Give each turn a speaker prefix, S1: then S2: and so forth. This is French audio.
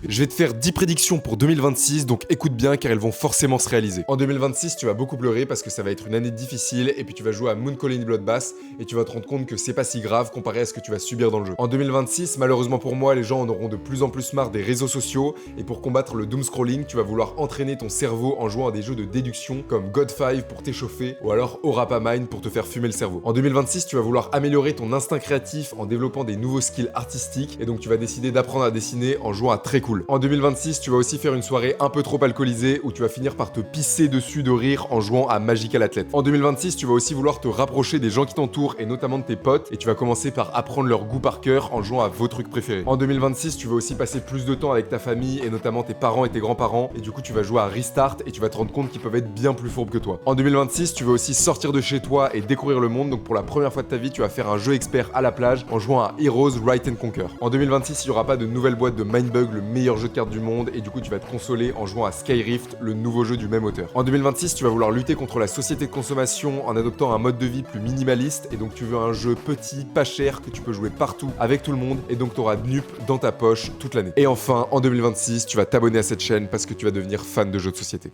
S1: Je vais te faire 10 prédictions pour 2026, donc écoute bien car elles vont forcément se réaliser. En 2026, tu vas beaucoup pleurer parce que ça va être une année difficile et puis tu vas jouer à Moon Colony Bloodbath et tu vas te rendre compte que c'est pas si grave comparé à ce que tu vas subir dans le jeu. En 2026, malheureusement pour moi, les gens en auront de plus en plus marre des réseaux sociaux et pour combattre le doom scrolling, tu vas vouloir entraîner ton cerveau en jouant à des jeux de déduction comme God 5 pour t'échauffer ou alors Aurapa Mind pour te faire fumer le cerveau. En 2026, tu vas vouloir améliorer ton instinct créatif en développant des nouveaux skills artistiques et donc tu vas décider d'apprendre à dessiner en jouant à Très Cool. En 2026, tu vas aussi faire une soirée un peu trop alcoolisée où tu vas finir par te pisser dessus de rire en jouant à Magical Athlete. En 2026, tu vas aussi vouloir te rapprocher des gens qui t'entourent et notamment de tes potes et tu vas commencer par apprendre leur goût par cœur en jouant à vos trucs préférés. En 2026, tu vas aussi passer plus de temps avec ta famille et notamment tes parents et tes grands-parents et du coup tu vas jouer à Restart et tu vas te rendre compte qu'ils peuvent être bien plus fourbes que toi. En 2026, tu vas aussi sortir de chez toi et découvrir le monde, donc pour la première fois de ta vie, tu vas faire un jeu expert à la plage en jouant à Heroes Write and Conquer. En 2026, il n'y aura pas de nouvelle boîte de Mindbug, le meilleur jeu de cartes du monde, et du coup tu vas te consoler en jouant à Skyrift, le nouveau jeu du même auteur. En 2026, tu vas vouloir lutter contre la société de consommation en adoptant un mode de vie plus minimaliste, et donc tu veux un jeu petit, pas cher, que tu peux jouer partout avec tout le monde, et donc tu auras Nup dans ta poche toute l'année. Et enfin, en 2026, tu vas t'abonner à cette chaîne parce que tu vas devenir fan de jeux de société.